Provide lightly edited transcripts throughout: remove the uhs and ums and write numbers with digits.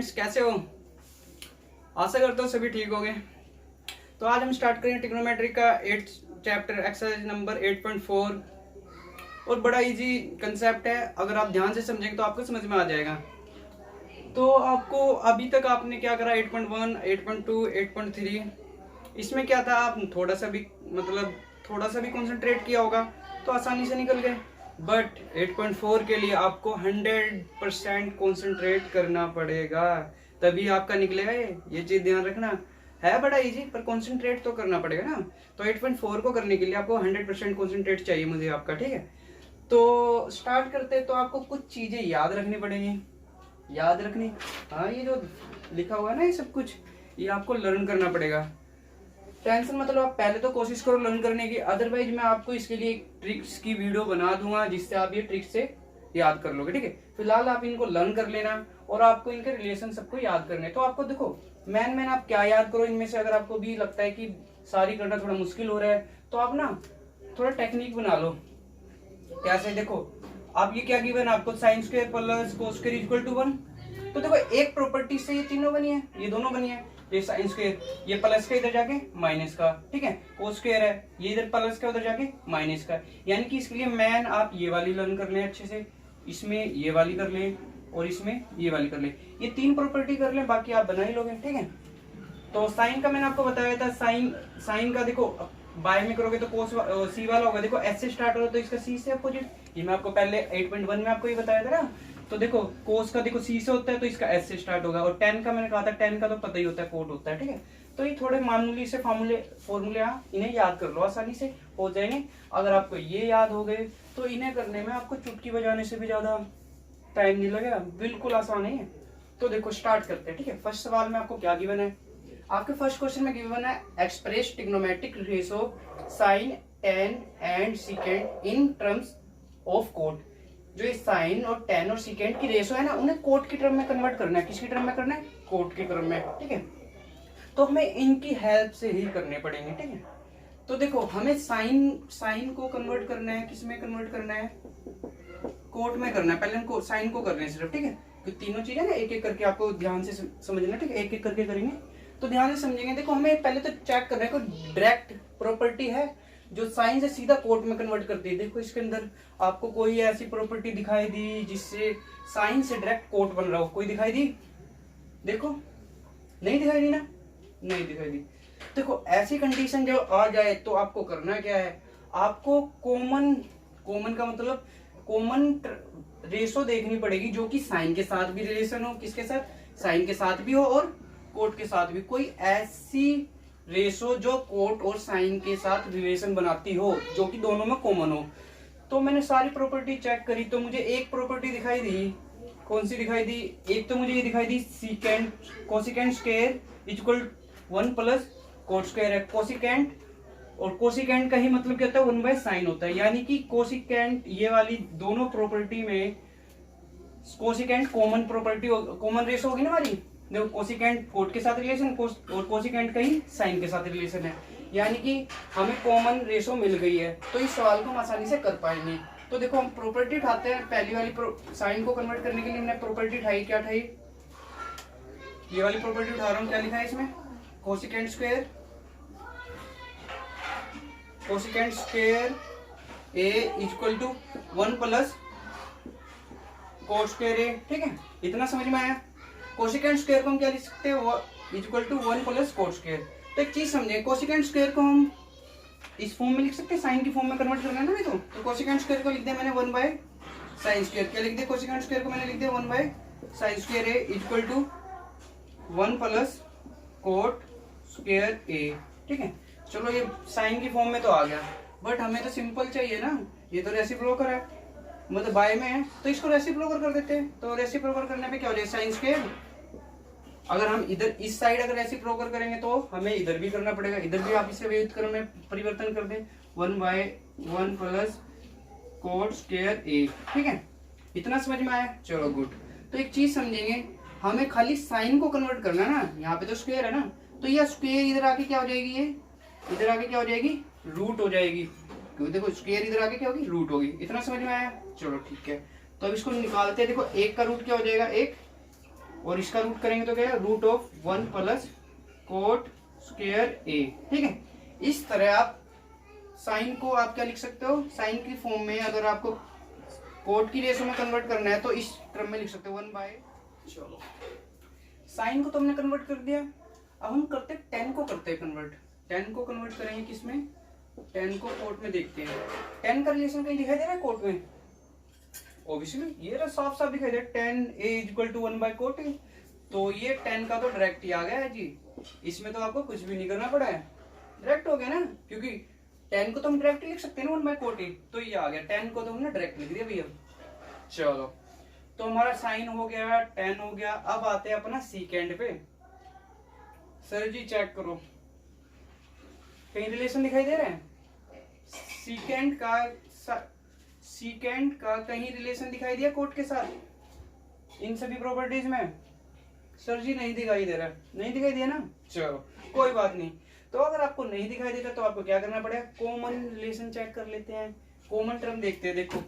Friends, कैसे हो? आशा करता हूँ सभी ठीक होंगे। तो आज हम स्टार्ट करेंगे ट्रिग्नोमेट्री का 8th चैप्टर एक्सरसाइज नंबर 8.4 और बड़ा इजी कंसेप्ट है। अगर आप ध्यान से समझेंगे तो आपको समझ में आ जाएगा। तो आपको अभी तक आपने क्या करा, 8.1, 8.2, 8.3, इसमें क्या था, आप थोड़ा सा भी कंसंट्रेट किया होगा तो आसानी से निकल गए। बट 8.4 के लिए आपको 100% कंसंट्रेट करना पड़ेगा, तभी आपका निकलेगा। ये चीज ध्यान रखना। है बड़ा इजी, पर कंसंट्रेट तो करना पड़ेगा ना। तो 8.4 को करने के लिए आपको 100% कंसंट्रेट चाहिए मुझे आपका, ठीक है। तो स्टार्ट करते हैं। तो आपको कुछ चीजें याद रखनी पड़ेंगी। याद रखनी, हाँ, ये जो लिखा हुआ है ना, ये सब कुछ ये आपको लर्न करना पड़ेगा। टेंशन मतलब आप पहले तो कोशिश करो लर्न करने की, अदरवाइज मैं आपको इसके लिए एक ट्रिक्स की वीडियो बना दूंगा जिससे आप ये ट्रिक्स से याद कर लोगे, ठीक है। फिलहाल आप इनको लर्न कर लेना और आपको इनके रिलेशन सबको याद करने। तो आपको देखो मैन आप क्या याद करो इनमें से। अगर आपको भी लगता है कि सारी करना थोड़ा मुश्किल हो रहा है तो आप ना थोड़ा टेक्निक बना लो। कैसे? देखो आप ये क्या गिवन है आपको, sine square plus cos square equal to 1। तो देखो एक प्रॉपर्टी से ये तीनों बनी है, ये दोनों बनी है। ये साइन स्क्वायर, ये प्लस का इधर जाके माइनस का, ठीक है। कोस स्क्वायर है, ये इधर प्लस का उधर जाके माइनस का। यानी कि इसके लिए मैन आप ये वाली लर्न कर लें अच्छे से, इसमें ये वाली कर लें और इसमें ये वाली कर लें। ये तीन प्रॉपर्टी कर लें, बाकी आप बना ही लोगे, ठीक है। तो साइन का मैंने आपको बताया था। साइन का देखो बाय में करोगे तो कोस सी वाला होगा। देखो एस से स्टार्ट होगा तो इसका सी से अपोजिट। ये मैं आपको पहले 8.1 में आपको ये बताया था ना। तो देखो कोस का देखो सी से होता है तो इसका एस से स्टार्ट होगा। और टेन का मैंने कहा था, टेन का तो पता ही होता है, कोट होता है, ठीक है। तो ये थोड़े मामूली से फॉर्मूले इन्हें याद कर लो, आसानी से हो जाएंगे। अगर आपको ये याद हो गए तो इन्हें करने में आपको चुटकी बजाने से भी ज्यादा टाइम नहीं लगेगा, बिल्कुल आसान है। तो देखो स्टार्ट करते हैं, ठीक है। फर्स्ट सवाल में आपको क्या गिवन है, आपके फर्स्ट क्वेश्चन में गिवन है express trigonometric ratio sine, tan and secant in terms of cot. जो ये साइन और टेन और सीकेंट की रेशो है ना, उन्हें कोट की टर्म में कन्वर्ट करना है। किसकी टर्म में करना है? कोट की टर्म में, ठीक है। तो हमें इनकी हेल्प से ही करने पड़ेंगे, ठीक है। तो देखो हमें साइन को कन्वर्ट करना है, किस में कन्वर्ट करना है? कोट में करना है। पहले हमको साइन को करना है सिर्फ, ठीक है। तो तीनों चीजें ना एक एक करके आपको ध्यान से समझना, ठीक है। एक एक करके करेंगे तो ध्यान से समझेंगे। देखो हमें पहले तो चेक करना है कोई डायरेक्ट प्रॉपर्टी है जो साइन से सीधा कोट में कन्वर्ट करती है। देखो इसके अंदर आपको कोई ऐसी प्रॉपर्टी दिखाई दी जिससे साइन से डायरेक्ट कोट बन रहा हो? कोई दिखाई दी? देखो नहीं दिखाई दी ना, नहीं दिखाई दी। देखो ऐसी कंडीशन जब आ जाए तो आपको करना क्या है, आपको कॉमन का मतलब कॉमन रेशो देखनी पड़ेगी जो कि साइन के साथ भी रिलेशन हो। किसके साथ? साइन के साथ भी हो और कोट के साथ भी। कोई ऐसी रेशो जो कोट और साइन के साथ रिलेशन बनाती हो, जो कि दोनों में कॉमन हो। तो मैंने सारी प्रॉपर्टी चेक करी तो मुझे एक प्रॉपर्टी दिखाई दी। कौन सी दिखाई दी? एक तो मुझे ये दिखाई दी secant, cosecant square equal 1 plus cot square है। कोसिकेंट और कोसिकेंट का ही मतलब क्या होता है? 1 बाय साइन होता है। यानी कि कोसिकेंट, ये वाली दोनों प्रॉपर्टी में cosecant common property, common ratio होगी ना हमारी। देखो कोसिकेंट कोट के साथ रिलेशन और कोसिकेंट का ही साइन के साथ रिलेशन है, यानी कि हमें कॉमन रेशो मिल गई है। तो इस सवाल को हम आसानी से कर पाएंगे। तो देखो हम प्रॉपर्टी उठाते हैं। पहली वाली साइन को कन्वर्ट करने के लिए हमने प्रॉपर्टी उठाई, क्या उठाई? ये वाली प्रॉपर्टी उठा रहा हूँ। क्या लिखा है इसमें? Cosecant square A equal to 1 plus cot square A, ठीक है। इतना समझ में आया? कोसिकेंट स्क्वायर को हम क्या लिख सकते हैं? Equal to 1 plus cot square. तो एक चीज समझे, कोसिकेंट स्क्वायर को हम इस फॉर्म में लिख सकते हैं, साइन की फॉर्म में कन्वर्ट करना है ना। तो कोसिकेंट स्क्वायर को लिख दिया मैंने 1 बाय साइन स्क्वायर। क्या लिख दिया? कोसिकेंट स्क्वायर को मैंने लिख दिया 1 by sine square A equal to 1 plus cot square A, ठीक है। चलो ये साइन की फॉर्म में तो आ गया, बट हमें तो सिंपल चाहिए ना। ये तो रेसिप्रोकल है, मतलब बाय में है, तो इसको रेसिप्रोकल कर देते हैं। तो रेसिप्रोकल करने पे क्या हो जाएगा? Sine square. अगर हम इधर इस साइड अगर रेसिप्रोकल करेंगे तो हमें इधर भी करना पड़ेगा। इधर भी आप इसे व्युत्क्रम में परिवर्तन कर दें, 1 bye 1 plus cot square A, ठीक है। इतना समझ में आया? चलो गुड। तो एक चीज समझेंगे, हमें खाली साइन को कन्वर्ट करना है ना। यहाँ पे तो स्क्वायर है ना, तो यह स्क्वायर इधर आके क्या हो जाएगी? ये इधर आके क्या हो जाएगी? रूट हो जाएगी। क्योंकि देखो स्क्वायर इधर आके क्या होगी? रूट होगी। इतना समझ में आया? चलो ठीक है। तो अब इसको निकालते हैं। देखो एक का रूट क्या हो जाएगा? एक, और इसका रूट करेंगे तो क्या है, root of 1 plus cot square A. ठीक है, इस तरह आप साइन को आप क्या लिख सकते हो, साइन की फॉर्म में अगर आपको कोट की रेशो में कन्वर्ट करना है तो इस क्रम में लिख सकते हो 1 बाय। चलो साइन को तो हमने कन्वर्ट कर दिया, अब हम करते हैं टेन को करते हैं कन्वर्ट। टेन को कन्वर्ट करेंगे किसमें, टेन को कोट में देखते हैं। टेन का रिलेशन कहीं दिखाई दे रहा है कोट में, ऑब्वियसली ये रहा साफ साफ दिखाई दे रहा है, tan A equal to 1 by cot A. तो ये टेन का तो डायरेक्ट ही आ गया है जी, इसमें तो आपको कुछ भी नहीं करना पड़ा है, डायरेक्ट हो गया ना, क्योंकि टेन को तो हम डायरेक्ट लिख सकते हैं ना 1 बाय कोट ए, तो ये आ गया, टेन को तो हमने डायरेक्ट लिख दिया भैया। चलो तो हमारा साइन हो गया, टेन हो गया। अब आते हैं अपना सीकेंड पे। सर जी चेक करो कहीं रिलेशन दिखाई दे रहा है, सीकेंड का कहीं रिलेशन दिखाई दिया कोट के साथ इन सभी प्रॉपर्टीज में? सर जी नहीं दिखाई दे रहा है, नहीं दिखाई दिया ना, चलो कोई बात नहीं। तो अगर आपको नहीं दिखाई देता तो आपको क्या करना पड़ेगा, कॉमन रिलेशन चेक कर लेते हैं, कॉमन टर्म देखते हैं। देखो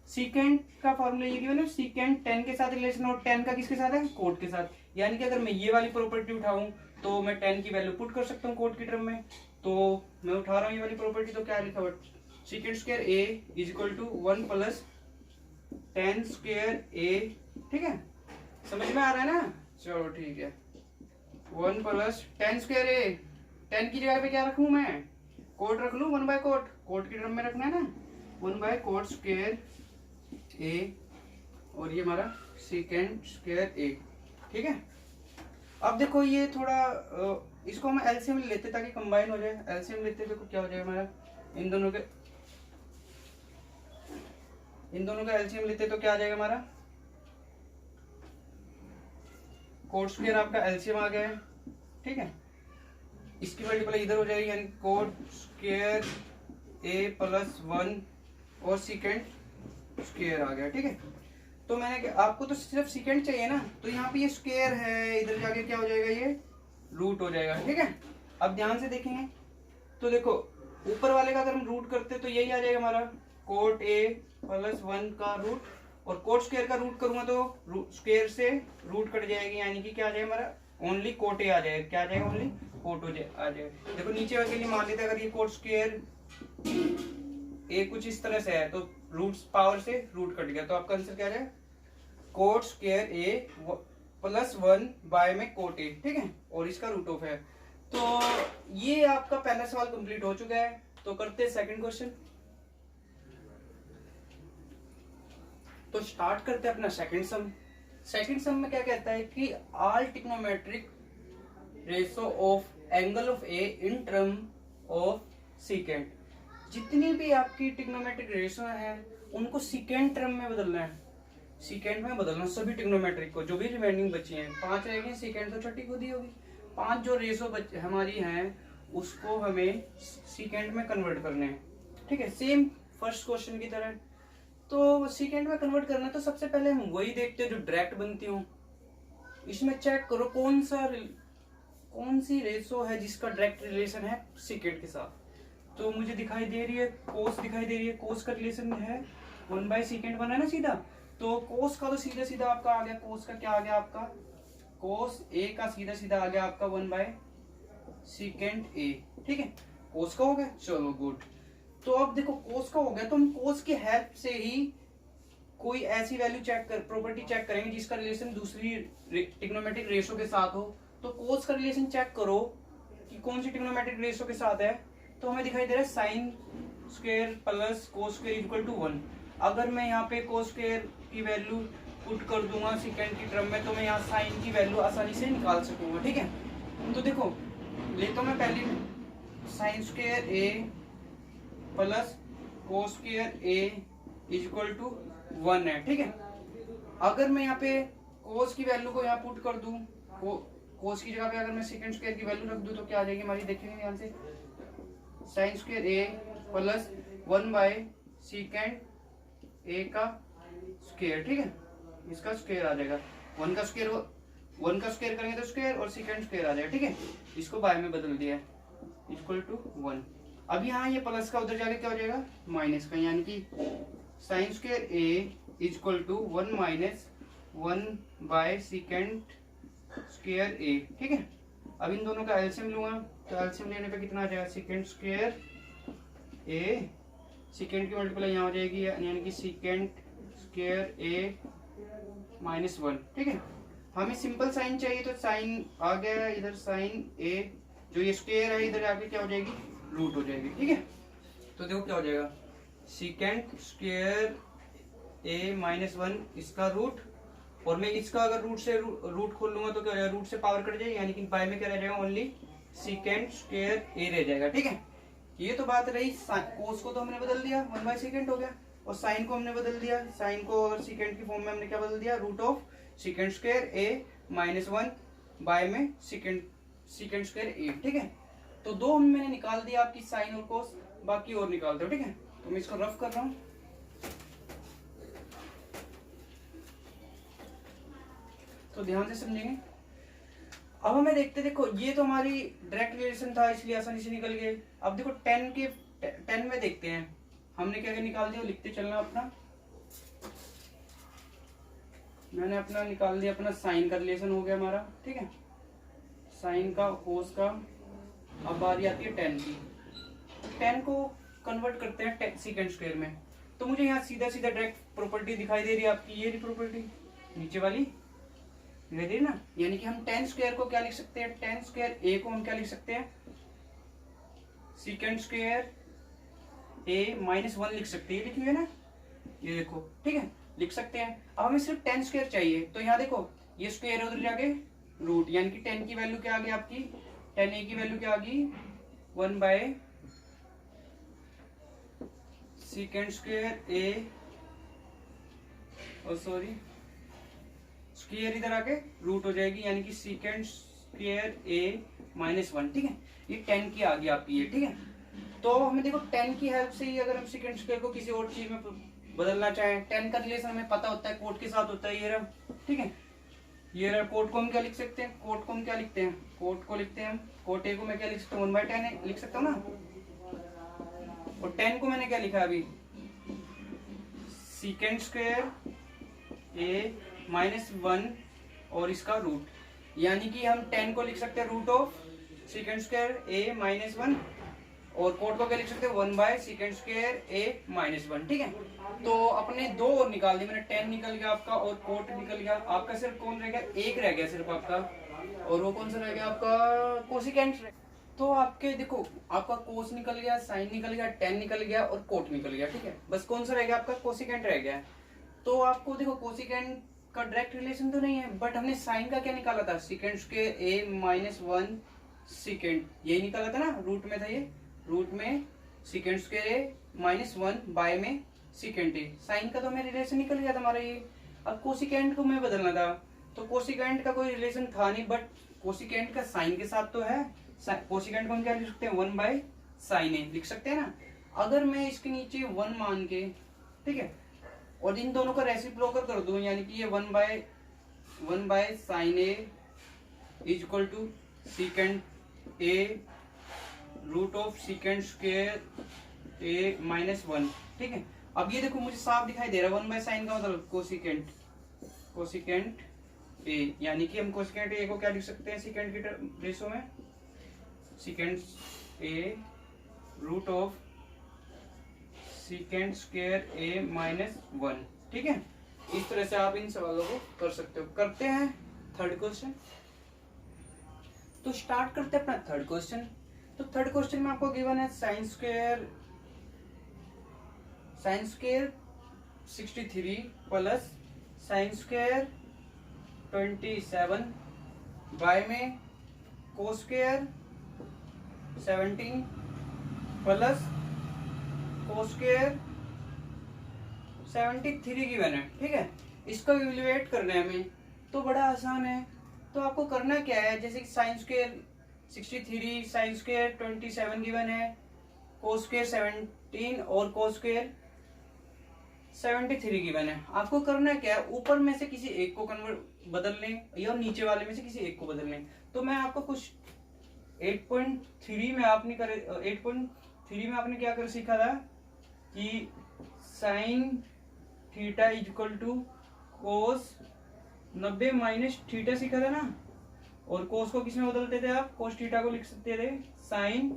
सीकेंड का फॉर्मूला ये क्यों ना, सीकेंड टेन के साथ रिलेशन और टेन का किसके साथ है, कोट के साथ। यानी कि अगर मैं ये वाली प्रॉपर्टी उठाऊं तो मैं टेन की वैल्यू पुट कर सकता हूँ कोट की टर्म में, तो मैं उठा रहा हूँ ये वाली प्रॉपर्टी, तो क्या लिखा हुआ, secant square A is equal to 1 plus tan square A. ठीक है, समझ में आ रहा है ना, चलो ठीक है। 1 प्लस टेन स्क्वायर ए, टेन की जगह पे क्या रखूं मैं, कोट रख लूं, 1 बाय कोट, कोट की टर्म में रखना है ना, 1 बाय कोट स्क्वायर ए, और ये हमारा सीकेंड स्क्वायर ए। ठीक है, अब देखो ये थोड़ा इसको हम एलसीएम लेते ताकि कंबाइन हो जाए। एलसीएम लेते देखो क्या हो जाएगा हमारा, इन दोनों का एलसीएम लेते तो क्या आ जाएगा हमारा, कोट स्क्वायर आपका एलसीएम आ गया है। ठीक है, इसकी मल्टीप्लाई इधर हो जाएगी, यानी कोट स्क्वायर ए प्लस 1 और सीकेंड स्क्वायर आ गया। ठीक है, तो मैंने आपको तो सिर्फ सीकेंड चाहिए ना, तो यहाँ पे ये स्क्वायर है, इधर जाके क्या हो जाएगा, ये रूट हो जाएगा। ठीक है, अब ध्यान से देखेंगे तो देखो ऊपर वाले का अगर हम रूट करते तो यही आ जाएगा हमारा कोट ए प्लस 1 का रूट, और कोट स्क्वायर का रूट करूंगा तो स्क्वायर से रूट कट जाएगी, यानी कि क्या आ जाएगा हमारा, ओनली कोट ए आ जाएगा। क्या आ जाएगा, ओनली कोट आ जाएगा। देखो नीचे वाले के लिए मान लेते अगर ये कोट स्क्वायर ए कुछ इस तरह से है तो रूट पावर से रूट कट गया, तो आपका आंसर क्या आ जाएगा, coat square A plus 1 by में कोट ए। ठीक है, और इसका रूट ऑफ है। तो ये आपका पहला सवाल कंप्लीट हो चुका है। तो करते हैं सेकंड क्वेश्चन। तो स्टार्ट करते हैं अपना सेकंड सम। सेकंड सम में क्या कहता है कि all trigonometric ratio of angle of A in term of सीकेंड, जितनी भी आपकी ट्रिग्नोमेट्रिक रेशो है उनको सीकेंड टर्म में बदलना है, सीकेंड में बदलना सभी ट्रिग्नोमेट्रिक को, जो भी रिमेनिंग बची हैं 5 रह गई, सीकेंड तो छठी खुद ही होगी, 5 जो रेशो हमारी हैं उसको हमें सीकेंड में कन्वर्ट करने हैं। ठीक है, सेम फर्स्ट क्वेश्चन की तरह। तो सीकेंड में कन्वर्ट करना तो सबसे पहले हम वही देखते हैं जो डायरेक्ट बनती हो। इसमें चेक करो कौन सी रेशो है जिसका डायरेक्ट रिलेशन है सीकेंड के साथ। तो मुझे दिखाई दे रही है कोस, दिखाई दे रही है कोस का रिलेशन है 1 बाय सीकेंड बना है ना सीधा, तो कोस का तो सीधा सीधा आपका आ गया, कोस का क्या आ गया आपका, कोस ए का सीधा सीधा आ गया आपका 1 बाय सीकेंड ए। ठीक है, कोस का हो गया, चलो गुड। तो अब देखो कोस का हो गया, तो हम कोस की हेल्प से ही कोई ऐसी वैल्यू चेक कर, प्रॉपर्टी चेक करेंगे जिसका रिलेशन दूसरी ट्रिग्नोमेट्रिक रेशो के साथ हो। तो कोस का रिलेशन चेक करो कि कौन सी ट्रिग्नोमेट्रिक रेशो के साथ है। तो हमें दिखाई दे रहा है sine square plus cos square equal to 1। अगर मैं यहाँ पे कोस स्क्वायर की वैल्यू पुट कर दूंगा सेकेंड की टर्म में, तो मैं यहाँ साइन की वैल्यू आसानी से निकाल सकूंगा। ठीक है, तो देखो लेता हूँ मैं पहले sine square A plus cos square A equal to 1 है। ठीक है, अगर मैं यहाँ पे कोस की वैल्यू को यहाँ पुट कर दूं, कोस की जगह पे अगर मैं सेकंड स्क्वायर की वैल्यू रख दूं तो क्या आ जाएगी हमारी, देखेंगे ध्यान से, sign square A plus 1 by second ए का स्क्वायर। ठीक है, इसका स्क्वायर आ जाएगा, 1 का स्क्वायर करेंगे तो स्क्वायर और सेकंड स्क्वायर आ जाएगा। ठीक है, इसको बाय में बदल दिया इक्वल टू 1। अब यहाँ ये प्लस का उधर जाके क्या हो जाएगा, माइनस का, यानी कि sine square A equal to 1 minus 1/sec square A. ठीक है, अब इन दोनों का एलसीएम लूंगा, तो एलसीएम लेने पे कितना आ जाएगा, सेकेंड स्क्वायर ए, सेकेंड की मल्टीप्लाई यहाँ हो जाएगी यानी कि सेकेंड स्क्वायर ए -1। ठीक है, हमें सिंपल साइन चाहिए तो साइन आ गया इधर, साइन ए, जो ये स्क्वायर है इधर आके क्या हो जाएगी, रूट हो जाएगी। ठीक है, तो देखो क्या हो जाएगा, सेकेंड स्क्वायर ए -1 इसका रूट, और मैं इसका अगर रूट से रूट खोल लूंगा तो क्या हो जाएगा, रूट से पावर कट जाएगी यानी कि बाय में क्या रह जाएगा, ओनली सेकेंड स्क्वायर ए रह जाएगा। ठीक है, ये तो बात रही, कोस को तो हमने बदल दिया 1/sec हो गया, और साइन को हमने बदल दिया, साइन को अगर सेकेंड की फॉर्म में हमने क्या बदल दिया, root of second square A -1 by में सेकेंड स्क्वायर ए। ठीक है, तो दो मैंने निकाल दिया आपकी साइन और कोस, बाकी और निकाल दो। ठीक है, तो मैं इसको रफ कर रहा हूँ, तो ध्यान से समझेंगे। अब हमें देखो ये तो हमारी डायरेक्ट रिलेशन था इसलिए आसानी से निकल गए। अब देखो 10 में देखते हैं, हमने क्या क्या निकाल दिया, लिखते चलना अपना। मैंने अपना निकाल दिया, अपना साइन का रिलेशन हो गया हमारा। ठीक है, साइन का, कोस का। अब बारी आती है 10 की, 10 को कन्वर्ट करते हैं सेकेंड स्क्वायर में, तो मुझे यहाँ सीधा सीधा डायरेक्ट प्रॉपर्टी दिखाई दे रही है आपकी, ये प्रॉपर्टी नीचे वाली दिखाई दे रही ना, यानी कि हम 10 स्क्वायर को क्या लिख सकते हैं, 10 स्क्वायर ए को हम क्या लिख सकते हैं, सेकेंड स्क्वायर ए -1 लिख सकते हैं, लिखी हुई है ना, ये देखो। ठीक है, लिख सकते हैं। अब हमें सिर्फ 10 स्क्वायर चाहिए, तो यहाँ देखो ये स्क्वायर है, उधर जाके रूट, यानी कि 10 की वैल्यू क्या आ गई आपकी, 10 की वैल्यू क्या आ गई, 1/sec स्क्वायर ए, और सॉरी स्क्वायर इधर आके रूट हो जाएगी, यानी कि सेकेंड स्क्वायर ए -1। ठीक है, ये 10 की आ गई आपकी ये। ठीक है, तो हमें देखो 10 की हेल्प से ही अगर हम सेकेंड स्क्वायर को किसी और चीज में बदलना चाहें, 10 का रिलेशन हमें पता होता है, कोट के साथ होता है, ये रहा। ठीक है, ये रहा कोट को हम क्या लिख सकते हैं, कोट को हम क्या लिखते हैं, कोट को लिखते हैं हम, कोट ए को मैं क्या लिख सकता हूँ, 1/10 लिख सकता हूँ ना, और 10 को मैंने क्या लिखा अभी, सेकेंड स्क्वायर ए -1 और इसका रूट, यानी कि हम 10 को लिख सकते हैं root of second square A -1, और कोट को क्या लिख सकते हैं, 1/sec स्क्वायर ए -1। ठीक है, तो अपने दो और निकाल दी मैंने, 10 निकल गया आपका और कोट निकल गया आपका, सिर्फ कौन रह गया, एक रह गया सिर्फ आपका, और वो कौन सा रह गया आपका, कोसिकेंट। तो आपके देखो आपका कोस निकल गया, साइन निकल गया, 10 निकल गया और कोट निकल गया। ठीक है, बस कौन सा रह गया आपका, कोसिकेंट रह गया। तो आपको देखो कोसिकेंट का डायरेक्ट रिलेशन तो नहीं है, बट हमने साइन का क्या निकाला था, सेकेंड स्क्वायर ए -1 सेकेंड, यही निकाला था ना, रूट में था ये, रूट में सेकेंड स्क्वायर ए -1 बाय में सेकेंड ए, साइन का तो हमें रिलेशन निकल गया था हमारा ये। अब कोसिकेंट को हमें बदलना था, तो कोसिकेंट का कोई रिलेशन था नहीं, बट कोसिकेंट का साइन के साथ तो है, कोसिकेंट को हम क्या लिख सकते हैं, 1/sin ए लिख सकते हैं ना। अगर मैं इसके नीचे 1 मान के, ठीक है, और इन दोनों का रेसिप्रोकल कर दूं, यानी कि ये 1/sin A is equal to second A root of second square A -1। ठीक है, अब ये देखो मुझे साफ दिखाई दे रहा है, 1/sin का मतलब कोसिकेंट ए, यानी कि हम कोसिकेंट ए को क्या लिख सकते हैं, सेकेंड की रेशो में, second A root of second square A -1। ठीक है, इस तरह से आप इन सवालों को कर सकते हो। करते हैं थर्ड क्वेश्चन, तो स्टार्ट करते हैं अपना थर्ड क्वेश्चन। तो थर्ड क्वेश्चन में आपको गिवन है sine square 63 plus sine square 27 by में cos square 17 plus cos square 73 given है। ठीक है, इसका इवैल्यूएट करना है हमें, तो बड़ा आसान है। तो आपको करना क्या है, जैसे कि sine square 63, sign square 27 given है, कोस स्क्वायर 17 और कोस स्क्वायर 73 गिवन है। आपको करना क्या है, ऊपर में से किसी एक को कन्वर्ट बदल लें या नीचे वाले में से किसी एक को बदल लें। तो मैं आपको कुछ 8.3 में आपने करे, 8.3 में आपने क्या कर सीखा था कि sine theta is equal to cos 90 minus theta सीखा था ना, और कोस को किस में बदलते थे आप, कोस थीटा को लिख सकते थे साइन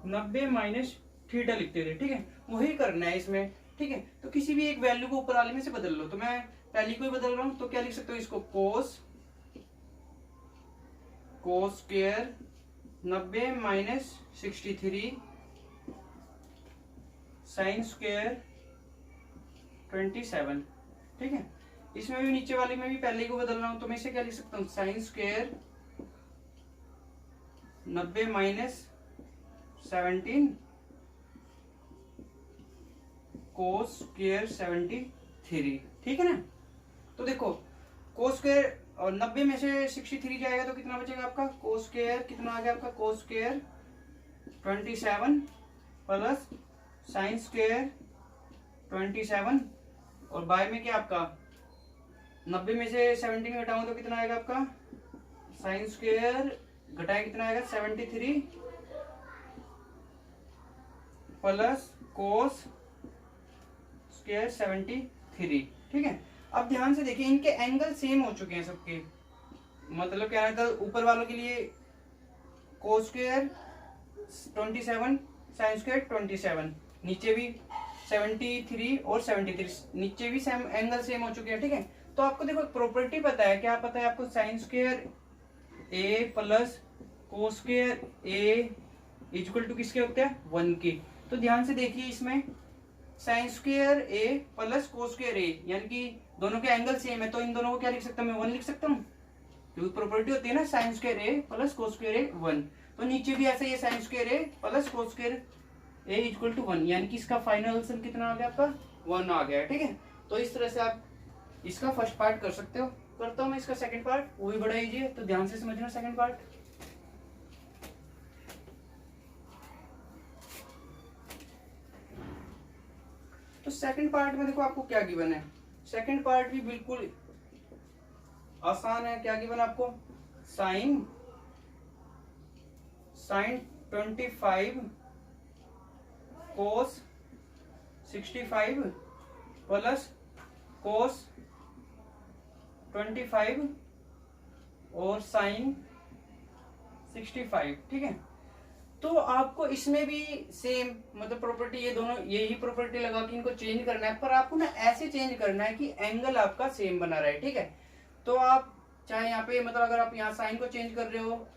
90 माइनस थीटा लिखते थे। ठीक है, वही करना है इसमें। ठीक है, तो किसी भी एक वैल्यू को ऊपर वाले में से बदल लो। तो मैं पहली को ही बदल रहा हूं, तो क्या लिख सकते हो इसको, cos square 90 minus 63 sign square 27। ठीक है, इसमें भी नीचे वाले में भी पहले को बदल रहा हूं, तो मैं इसे क्या लिख सकता हूं, साइन स्क्वायर 90 माइनस 17 कोस स्क्वायर 73। ठीक है ना। तो देखो कोस स्क्वायर और 90 में से 63 जाएगा तो कितना बचेगा आपका, कोस स्क्वायर कितना आ गया आपका, cos square 27 plus sine square 27, और बाय में क्या आपका 90 में से 17 घटाऊं तो कितना आएगा आपका, साइन स्क्वायर घटाए कितना आएगा 73 प्लस कोस स्क्वायर 73। ठीक है, अब ध्यान से देखिए इनके एंगल सेम हो चुके हैं सबके, मतलब क्या है, ऊपर वालों के लिए कोस स्क्वायर 27 साइन स्क्वायर 27, नीचे भी 73 और 73, नीचे भी सेम एंगल सेम हो चुके हैं। ठीक है, तो आपको देखो प्रॉपर्टी पता है, क्या पता है आपको, sine square A plus cos square A equal to किसके होते हैं, 1 के। तो ध्यान से देखिए इसमें sign square A plus cos square ए, यानी कि दोनों के एंगल सेम है, तो इन दोनों को क्या लिख सकता हूं मैं, 1 लिख सकता हूँ, क्योंकि प्रॉपर्टी होती है ना sine square A plus cos square A 1। तो नीचे भी ऐसे ही sine square A plus cos square A equal to 1, यानी कि इसका फाइनल आंसर कितना आ गया आपका, 1 आ गया। ठीक है, तो इस तरह से आप इसका फर्स्ट पार्ट कर सकते हो। करता हूं मैं इसका सेकंड पार्ट, वो भी बड़ा इजी है, तो ध्यान से समझना सेकंड पार्ट। तो सेकंड पार्ट में देखो आपको क्या गिवन है, सेकंड पार्ट भी बिल्कुल आसान है। क्या गिवन आपको, साइन 25 कोस 65 प्लस कोस 25 और साइन 65। ठीक है, तो आपको इसमें भी सेम मतलब प्रॉपर्टी, ये दोनों यही प्रॉपर्टी लगा के इनको चेंज करना है, पर आपको ना ऐसे चेंज करना है कि एंगल आपका सेम बना रहे। ठीक है, तो आप चाहे यहाँ पे मतलब अगर आप यहाँ साइन को चेंज कर रहे हो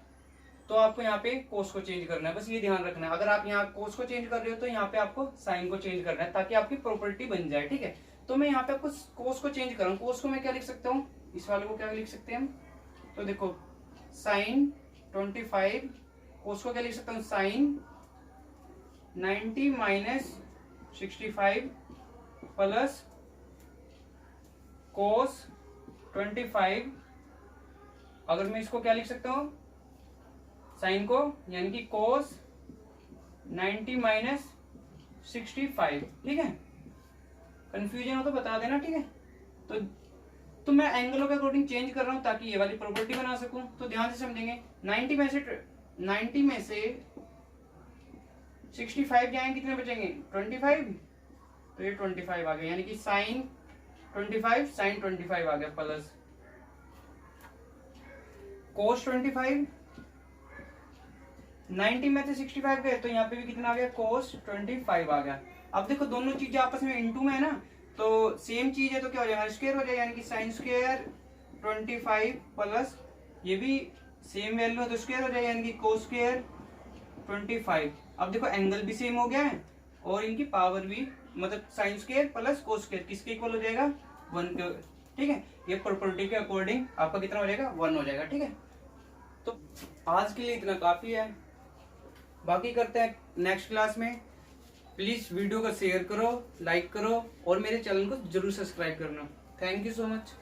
तो आपको यहाँ पे कोस को चेंज करना है, बस ये ध्यान रखना है। अगर आप यहाँ कोस को चेंज कर रहे हो तो यहाँ पे आपको साइन को चेंज करना है, ताकि आपकी प्रॉपर्टी बन जाए। ठीक है, तो मैं यहाँ पे आपको कोस को चेंज कर रहा हूँ। कोस को मैं क्या लिख सकता हूँ, इस वाले को क्या लिख सकते हैं हम, तो देखो साइन 25 कोस को क्या लिख सकता हूँ, साइन 90 माइनस 65 प्लस कोस 25। अगर मैं इसको क्या लिख सकता हूँ, साइन को, यानी कि कोस 90 माइनस 65। ठीक है, कंफ्यूजन हो तो बता देना। ठीक है, तो मैं एंगलों के अकॉर्डिंग चेंज कर रहा हूं ताकि ये वाली प्रॉपर्टी बना सकूं। तो ध्यान से समझेंगे, 90 में से 65 जाएंगे, कितने बचेंगे 25, तो ये 25 आ गया, यानी कि साइन 25 साइन 25 आ गया प्लस कोस 25। 90 में से 65 गए तो यहाँ पे भी कितना आ गया, कोस 25 आ गया। अब देखो दोनों चीजें आपस में इनटू में है ना, तो सेम चीज है तो क्या हो जाएगा, स्क्वायर हो जाएगा, यानी कि साइन स्क्वायर 25 प्लस ये भी सेम वैल्यू है तो स्क्वायर हो जाएगा, यानी कि कोस स्क्वायर 25। अब देखो एंगल भी सेम हो गया है और इनकी पावर भी, मतलब sign square plus cos square किसके इक्वल हो जाएगा, 1 के। ठीक है, ये प्रॉपर्टी के अकॉर्डिंग आपका कितना हो जाएगा, 1 हो जाएगा। ठीक है, तो आज के लिए इतना काफी है, बाकी करते हैं नेक्स्ट क्लास में। प्लीज वीडियो को शेयर करो, लाइक करो और मेरे चैनल को जरूर सब्सक्राइब करना। Thank you so much.